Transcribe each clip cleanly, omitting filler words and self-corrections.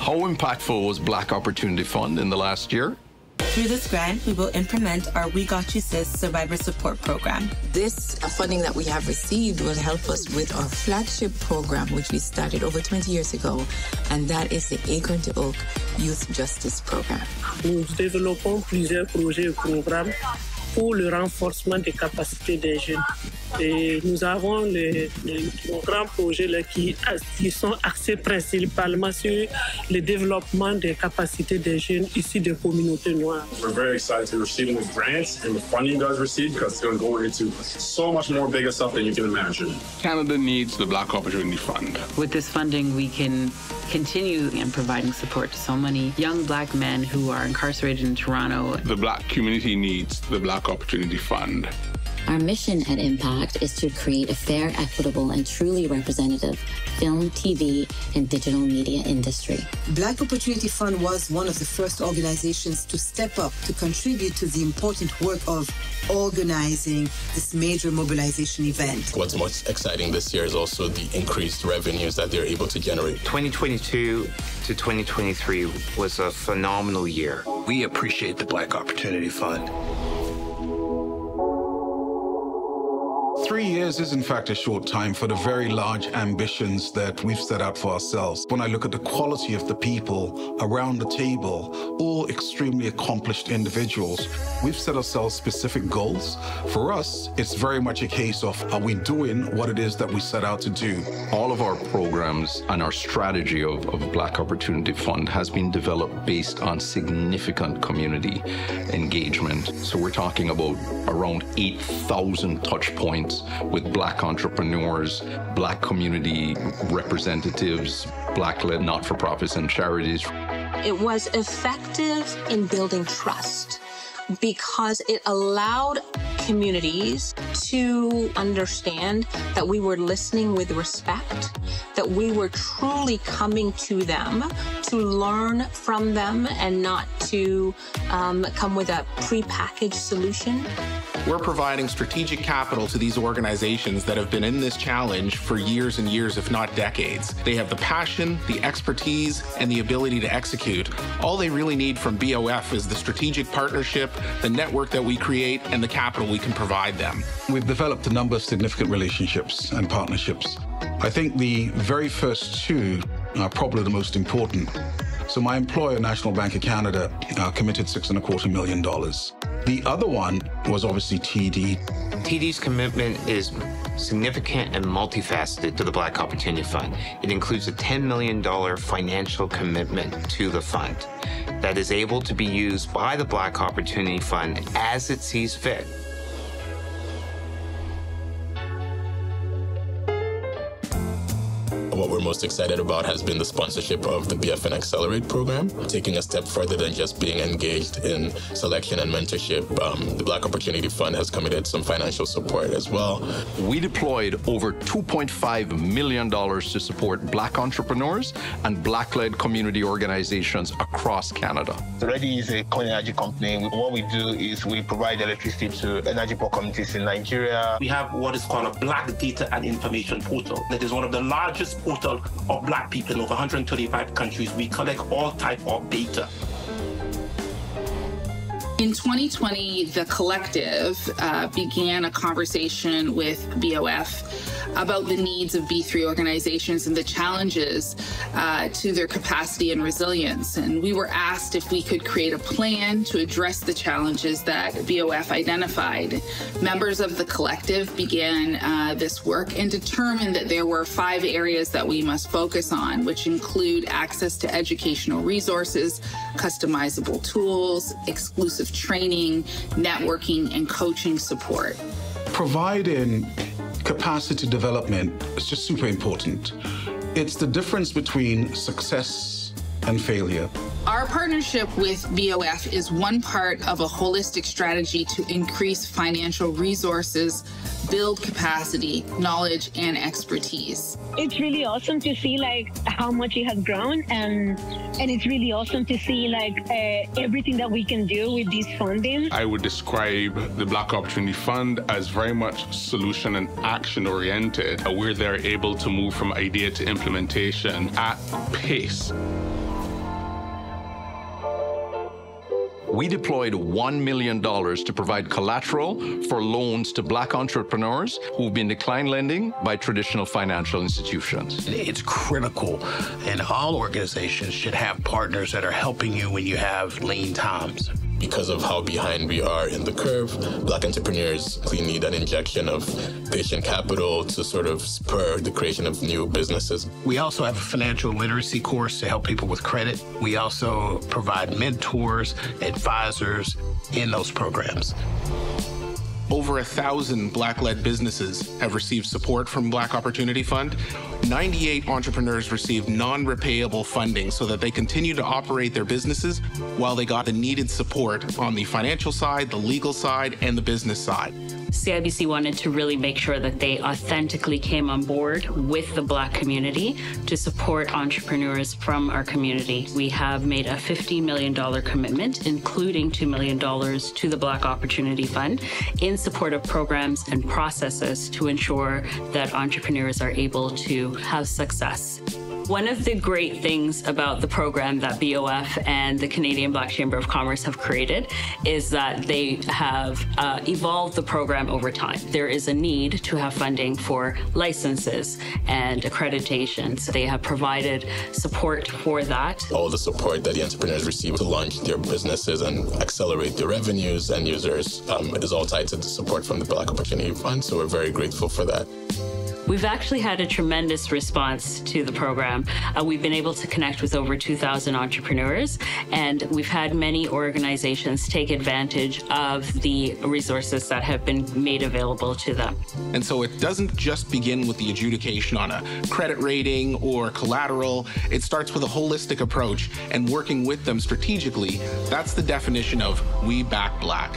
How impactful was Black Opportunity Fund in the last year? Through this grant, we will implement our We Got You Sis Survivor Support Program. This funding that we have received will help us with our flagship program, which we started over 20 years ago, and that is the Acorn to Oak Youth Justice Program. Nous développons plusieurs projets et programmes pour le renforcement des capacités des jeunes. Et nous avons les grands projets là, qui sont axés principalement sur le développement des capacités des jeunes issus des communautés noires. We're very excited to receive these grants and the funding does receive because it's going to go into so much more bigger stuff than you can imagine. Canada needs the Black Opportunity Fund. With this funding, we can continue in providing support to so many young Black men who are incarcerated in Toronto. The Black community needs the Black Opportunity Fund. Our mission at Impact is to create a fair, equitable, and truly representative film, TV, and digital media industry. Black Opportunity Fund was one of the first organizations to step up to contribute to the important work of organizing this major mobilization event. What's most exciting this year is also the increased revenues that they're able to generate. 2022 to 2023 was a phenomenal year. We appreciate the Black Opportunity Fund. 3 years is, in fact, a short time for the very large ambitions that we've set out for ourselves. When I look at the quality of the people around the table, all extremely accomplished individuals, we've set ourselves specific goals. For us, it's very much a case of, are we doing what it is that we set out to do? All of our programs and our strategy of Black Opportunity Fund has been developed based on significant community engagement. So we're talking about around 8,000 touch points with Black entrepreneurs, Black community representatives, Black-led not-for-profits and charities. It was effective in building trust because it allowed communities to understand that we were listening with respect, that we were truly coming to them to learn from them and not to come with a prepackaged solution. We're providing strategic capital to these organizations that have been in this challenge for years and years, if not decades. They have the passion, the expertise, and the ability to execute. All they really need from BOF is the strategic partnership, the network that we create, and the capital we can provide them. We've developed a number of significant relationships and partnerships. I think the very first two are probably the most important. So my employer, National Bank of Canada, committed $6.25 million. The other one was obviously TD. TD's commitment is significant and multifaceted to the Black Opportunity Fund. It includes a $10 million financial commitment to the fund that is able to be used by the Black Opportunity Fund as it sees fit. What we're most excited about has been the sponsorship of the BFN Accelerate program, taking a step further than just being engaged in selection and mentorship. The Black Opportunity Fund has committed some financial support as well. We deployed over $2.5 million to support Black entrepreneurs and Black-led community organizations across Canada. Reddy is a clean energy company. What we do is we provide electricity to energy poor communities in Nigeria. We have what is called a Black Data and Information Portal. That is one of the largest portal of Black people in over 135 countries. We collect all type of data. In 2020, the collective began a conversation with BOF about the needs of B3 organizations and the challenges to their capacity and resilience. And we were asked if we could create a plan to address the challenges that BOF identified. Members of the collective began this work and determined that there were 5 areas that we must focus on, which include access to educational resources, customizable tools, exclusive training, networking, and coaching support. Providing capacity development is just super important. It's the difference between success and failure. Our partnership with BOF is one part of a holistic strategy to increase financial resources, build capacity, knowledge, and expertise. It's really awesome to see how much it has grown, and it's really awesome to see everything that we can do with this funding. I would describe the Black Opportunity Fund as very much solution and action oriented, where they're able to move from idea to implementation at pace. we deployed $1 million to provide collateral for loans to Black entrepreneurs who've been declined lending by traditional financial institutions. It's critical, and all organizations should have partners that are helping you when you have lean times. Because of how behind we are in the curve, Black entrepreneurs need an injection of patient capital to sort of spur the creation of new businesses. We also have a financial literacy course to help people with credit. We also provide mentors, advisors in those programs. Over 1,000 Black-led businesses have received support from Black Opportunity Fund. 98 entrepreneurs received non-repayable funding so that they continue to operate their businesses while they got the needed support on the financial side, the legal side, and the business side. CIBC wanted to really make sure that they authentically came on board with the Black community to support entrepreneurs from our community. We have made a $50 million commitment, including $2 million to the Black Opportunity Fund, in support of programs and processes to ensure that entrepreneurs are able to have success. One of the great things about the program that BOF and the Canadian Black Chamber of Commerce have created is that they have evolved the program over time. There is a need to have funding for licenses and accreditations. They have provided support for that. All the support that the entrepreneurs receive to launch their businesses and accelerate their revenues and users is all tied to the support from the Black Opportunity Fund, so we're very grateful for that. We've actually had a tremendous response to the program. We've been able to connect with over 2,000 entrepreneurs, and we've had many organizations take advantage of the resources that have been made available to them. And so it doesn't just begin with the adjudication on a credit rating or collateral. It starts with a holistic approach and working with them strategically. That's the definition of We Back Black.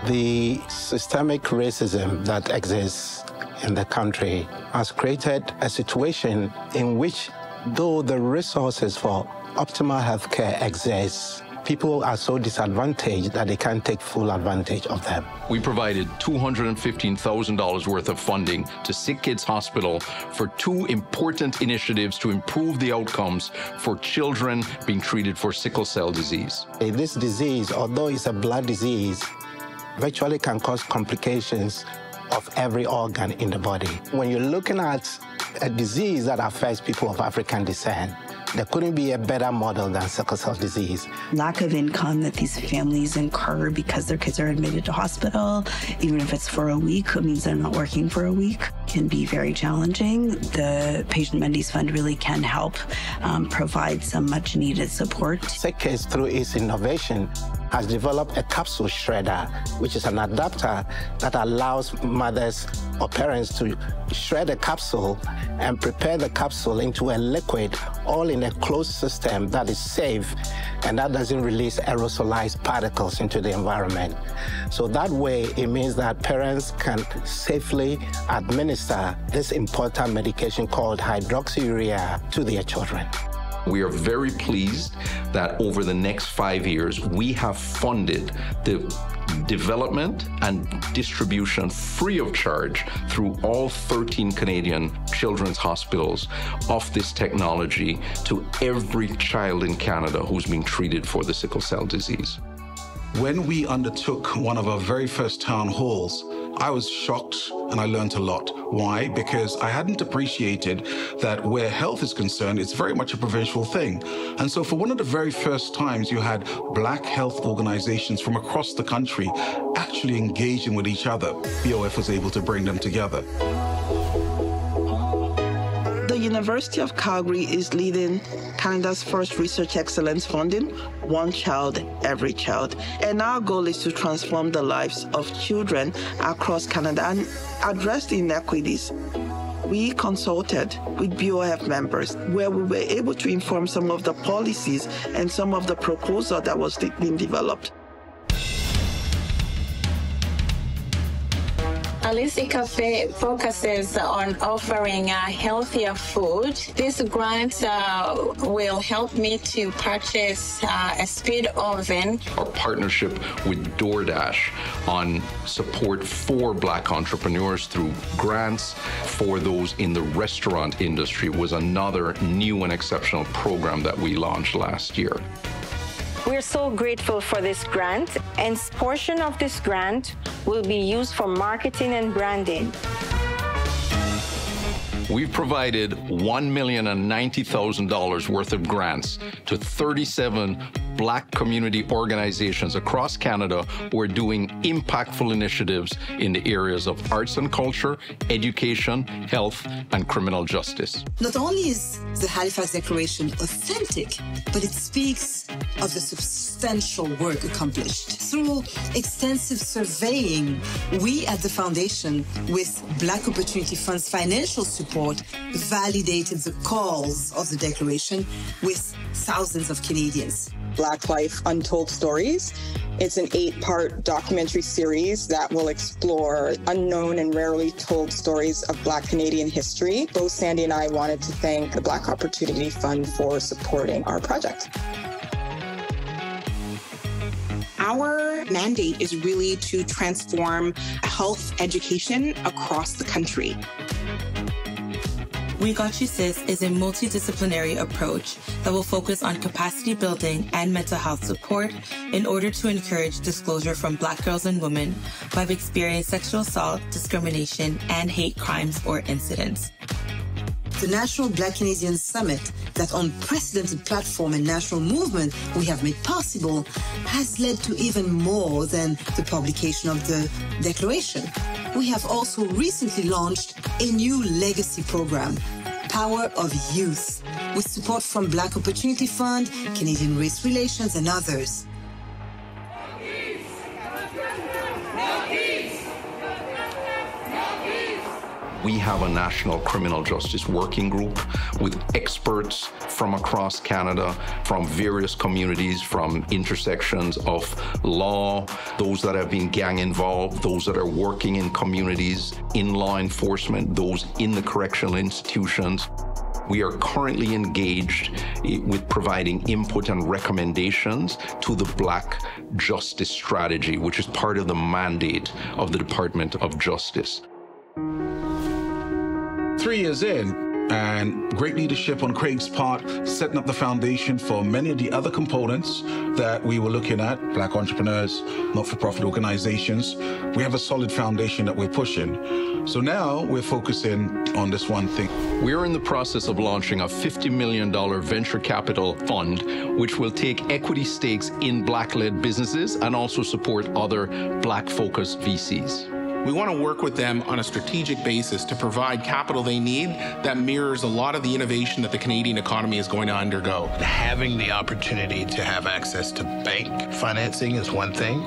The systemic racism that exists in the country has created a situation in which, though the resources for optimal healthcare exist, people are so disadvantaged that they can't take full advantage of them. We provided $215,000 worth of funding to Sick Kids Hospital for two important initiatives to improve the outcomes for children being treated for sickle cell disease. This disease, although it's a blood disease, virtually can cause complications of every organ in the body. When you're looking at a disease that affects people of African descent, there couldn't be a better model than sickle cell disease. Lack of income that these families incur because their kids are admitted to hospital, even if it's for a week, it means they're not working for a week, can be very challenging. The Patient Mendes Fund really can help provide some much needed support. Sick Kids, through its innovation, has developed a capsule shredder, which is an adapter that allows mothers or parents to shred a capsule and prepare the capsule into a liquid, all in a closed system that is safe and that doesn't release aerosolized particles into the environment. So that way, it means that parents can safely administer this important medication called hydroxyurea to their children. We are very pleased that over the next 5 years, we have funded the development and distribution free of charge through all 13 Canadian children's hospitals of this technology to every child in Canada who's being treated for the sickle cell disease. When we undertook one of our very first town halls, I was shocked and I learned a lot. Why? Because I hadn't appreciated that where health is concerned, it's very much a provincial thing. And so for one of the very first times, you had Black health organizations from across the country actually engaging with each other. BOF was able to bring them together. The University of Calgary is leading Canada's first research excellence funding, One Child, Every Child. And our goal is to transform the lives of children across Canada and address the inequities. We consulted with BOF members where we were able to inform some of the policies and some of the proposal that was being developed. A Alicia Cafe focuses on offering healthier food. This grant will help me to purchase a speed oven. Our partnership with DoorDash on support for Black entrepreneurs through grants for those in the restaurant industry was another new and exceptional program that we launched last year. We're so grateful for this grant, and a portion of this grant will be used for marketing and branding. We've provided $1,090,000 worth of grants to 37 Black community organizations across Canada who are doing impactful initiatives in the areas of arts and culture, education, health, and criminal justice. Not only is the Halifax Declaration authentic, but it speaks of the substantial work accomplished. Through extensive surveying, we at the Foundation, with Black Opportunity Fund's financial support, validated the cause of the Declaration with thousands of Canadians. Black Life Untold Stories. It's an 8-part documentary series that will explore unknown and rarely told stories of Black Canadian history. Both Sandy and I wanted to thank the Black Opportunity Fund for supporting our project. Our mandate is really to transform health education across the country. We Got You Sis is a multidisciplinary approach that will focus on capacity building and mental health support in order to encourage disclosure from Black girls and women who have experienced sexual assault, discrimination, and hate crimes or incidents. The National Black Canadian Summit, that unprecedented platform and national movement we have made possible, has led to even more than the publication of the Declaration. We have also recently launched a new legacy program, Power of Youth, with support from Black Opportunity Fund, Canadian Race Relations, and others. We have a national criminal justice working group with experts from across Canada, from various communities, from intersections of law, those that have been gang involved, those that are working in communities, in law enforcement, those in the correctional institutions. We are currently engaged with providing input and recommendations to the Black Justice Strategy, which is part of the mandate of the Department of Justice. 3 years in, and great leadership on Craig's part, setting up the foundation for many of the other components that we were looking at, Black entrepreneurs, not-for-profit organizations. We have a solid foundation that we're pushing. So now we're focusing on this one thing. We're in the process of launching a $50 million venture capital fund, which will take equity stakes in Black-led businesses and also support other Black-focused VCs. We want to work with them on a strategic basis to provide capital they need that mirrors a lot of the innovation that the Canadian economy is going to undergo. Having the opportunity to have access to bank financing is one thing,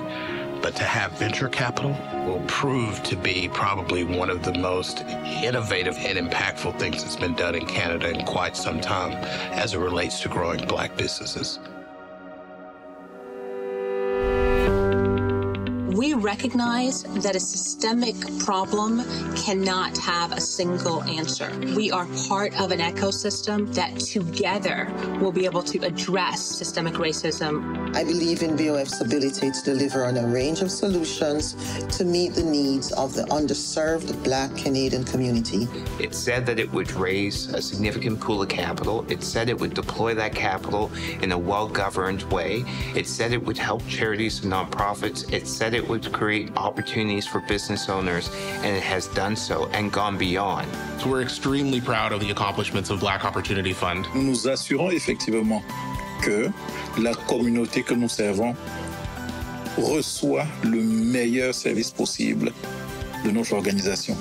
but to have venture capital will prove to be probably one of the most innovative and impactful things that's been done in Canada in quite some time as it relates to growing Black businesses. We recognize that a systemic problem cannot have a single answer. We are part of an ecosystem that together will be able to address systemic racism. I believe in BOF's ability to deliver on a range of solutions to meet the needs of the underserved Black Canadian community. It said that it would raise a significant pool of capital. It said it would deploy that capital in a well-governed way. It said it would help charities and nonprofits. It said it would create opportunities for business owners, and it has done so and gone beyond. So we're extremely proud of the accomplishments of Black Opportunity Fund. Nous nous assurons effectivement que la communauté que nous servons reçoit le meilleur service possible de notre organisation.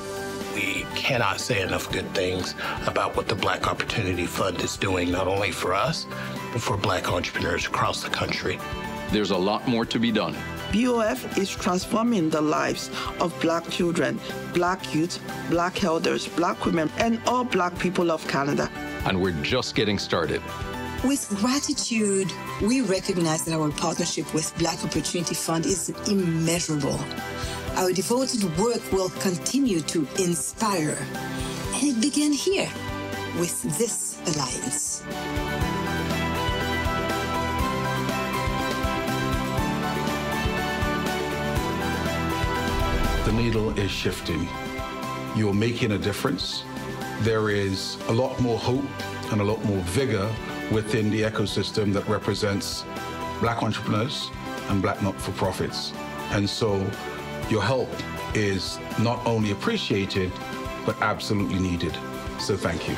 We cannot say enough good things about what the Black Opportunity Fund is doing, not only for us, but for Black entrepreneurs across the country. There's a lot more to be done. BOF is transforming the lives of Black children, Black youth, Black elders, Black women, and all Black people of Canada. And we're just getting started. With gratitude, we recognize that our partnership with Black Opportunity Fund is immeasurable. Our devoted work will continue to inspire. And it began here with this alliance. The needle is shifting. You're making a difference. There is a lot more hope and a lot more vigor within the ecosystem that represents Black entrepreneurs and Black not-for-profits. And so your help is not only appreciated, but absolutely needed. So thank you.